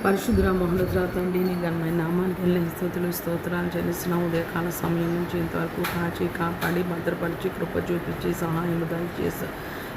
పరిశుద్ధ మహోన్నతుల తండ్రి నీ ఘనమైన నామానికి వెళ్ళిన స్తుతులు స్తోత్రాలు చెల్లిస్తున్న ఉదయకాల సమయం నుంచి ఇంతవరకు కాచి కాపాడి భద్రపరిచి కృప చూపించి సహాయం దయచేసి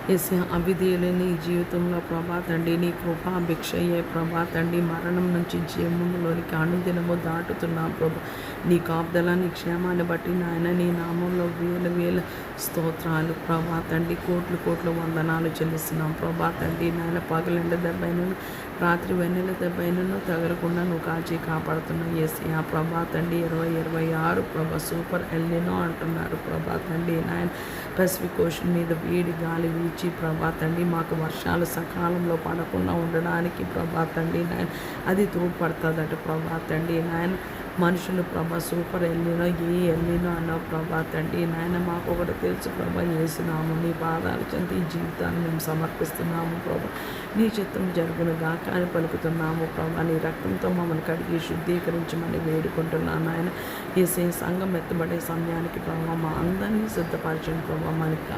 ఎస్ అవిధేయులని జీవితంలో ప్రభా తండ్రి నీ కృపా భిక్షయ్యే ప్రభా తండ్రి మరణం నుంచి జీవములోనికి అనుదినము దాటుతున్నాం ప్రభా నీ కాపుదల నీ క్షేమాన్ని బట్టి నాయన నీ నామంలో వేల స్తోత్రాలు ప్రభా తండ్రి కోట్లు వందనాలు చెల్లిస్తున్నాం ప్రభా తండ్రి నాయన పగలెండ దెబ్బైనను రాత్రి వెన్నెల దెబ్బైనను తగలకుండా నువ్వు కాచి కాపాడుతున్నావు ఏసీ ప్రభా తండ్రి 2026 ప్రభా సూపర్ ఎల్నినో అంటున్నారు ప్రభా తండ్రి నాయన పసిఫిక్ ఓషన్ మీద వేడి గాలి వీచి ప్రభా తండ్రి మాకు వర్షాలు సకాలంలో పడకుండా ఉండడానికి ప్రభా తండ్రి నాయన అది తోడ్పడుతుందట ప్రభా తండ్రి నాయన మనుషులు ప్రభా సూపర్ ఎల్లినో ఎల్లినో అన్నావు ప్రభా తండ్రి నాయన మాకు ఒకటి తెలుసు ప్రభా చేసినాము నీ పాదాలు చెంది ఈ జీవితాన్ని మేము సమర్పిస్తున్నాము ప్రభా నీ చిత్తం జరుగును గాక అని పలుకుతున్నాము ప్రభా నీ రక్తంతో మమ్మల్ని కడిగి శుద్ధీకరించమని వేడుకుంటున్నాను ఆయన ఏసే సంఘం ఎత్తబడే సమయానికి ప్రభా మా అందరినీ సిద్ధపరచండి ప్రభా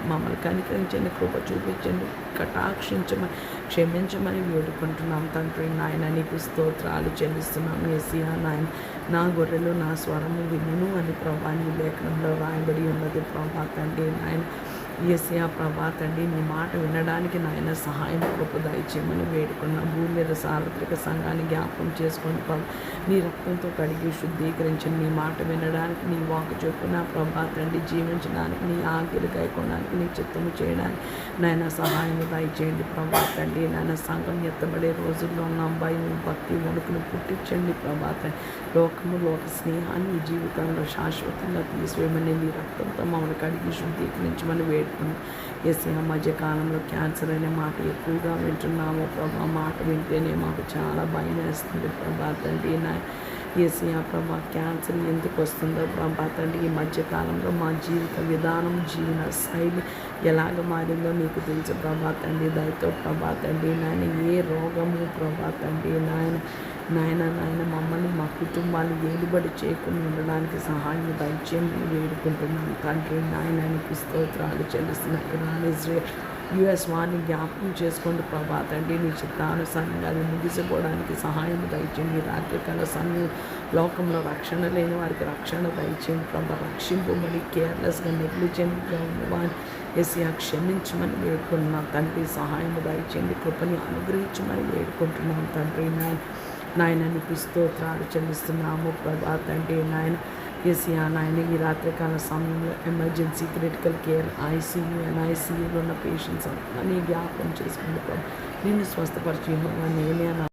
మమ్మల్ని కనికరించండి కృప చూపించండి కటాక్షించమని క్షమించమని వేడుకుంటున్నాం తండ్రి నాయన నీకు స్తోత్రాలు చెల్లిస్తున్నాం ఏసియా నాయన నా గొర్రెలు నా స్వరము వినును అని ప్రభా నీ లేఖనంలో రాయబడి ఉన్నది ప్రభా తండ్రి నాయన ఏసియా ప్రభా తండ్రి నీ మాట వినడానికి నాయన సహాయం కృప దయచేయమని వేడుకున్న భూమి మీద సార్వత్రిక సంఘాన్ని జ్ఞాపకం చేసుకొని ప్రభా నీ రక్తంతో కడిగి శుద్ధీకరించండి నీ మాట వినడానికి నీ వాకు చొప్పున ప్రభా తండ్రి జీవించడానికి నీ ఆజ్ఞలు కైకొనడానికి నీ చిత్తము చేయడానికి నాయన సహాయం దయచేయండి ప్రభా తండ్రి నాయన సంఘం ఎత్తబడే రోజుల్లో ఉన్న భయం భక్తి వణుకును పుట్టించండి ప్రభా తండ్రి లోక స్నేహాన్ని ఈ జీవితంలో శాశ్వతంగా తీసివేయమని నీ రక్తంతో మమ్మల్ని కడిగి శుద్ధీకరించమని వేడుకున్నాం ఎస్ మధ్యకాలంలో క్యాన్సర్ అనే మాట ఎక్కువగా వింటున్నాము ప్రభా మాట వింటేనే మాకు చాలా భయం వేస్తుంది ప్రభా తండ్రి నా ఏసియా ప్రభా క్యాన్సర్ ఎందుకు వస్తుందో ప్రభా తండ్రి ఈ మధ్యకాలంలో మా జీవిత విధానం జీవన శైలి ఎలాగ మారిందో నీకు తెలుసు ప్రభా తండ్రి దయతో ప్రభా తండ్రి నాయన ఏ రోగము ప్రభా తండ్రి నాయన మమ్మల్ని మా కుటుంబాన్ని ఏలుబడి చేయకుండా ఉండడానికి సహాయం దయచేయమని వేడుకుంటున్నాను తండ్రి నాయనానికి స్తోత్రాలు చెల్లిస్తున్న ఇరాన్ ఇజ్రాయెల్ యుఎస్ వారిని జ్ఞాపకం చేసుకోండి ప్రభా తండ్రి నీ చిత్తానుసారంగా అది ముగిసిపోవడానికి సహాయం దయచేయండి రాత్రికాల సమయం లోకంలో రక్షణ లేని వారికి రక్షణ దయచేయండి ప్రభా రక్షింపమని కేర్లెస్గా నెగ్లిజెంట్గా ఉన్నవారిని ఎస్యా క్షమించమని వేడుకుంటున్నాం తండ్రి సహాయం దయచేయండి కృపని అనుగ్రహించమని వేడుకుంటున్నాం తండ్రి నాయన నీకు స్తోత్రాలు చెల్లిస్తున్నాము ప్రభా తండ్రి నాయన ఏసియా నాయన ఈ రాత్రికాల సమయంలో ఎమర్జెన్సీ క్రిటికల్ కేర్ ఐసీయూ ఎన్ఐసీయూలో ఉన్న పేషెంట్స్ అన్నీ జ్ఞాపకం చేసుకుని ప్రభా నిన్ను స్వస్థపరిచి నేనే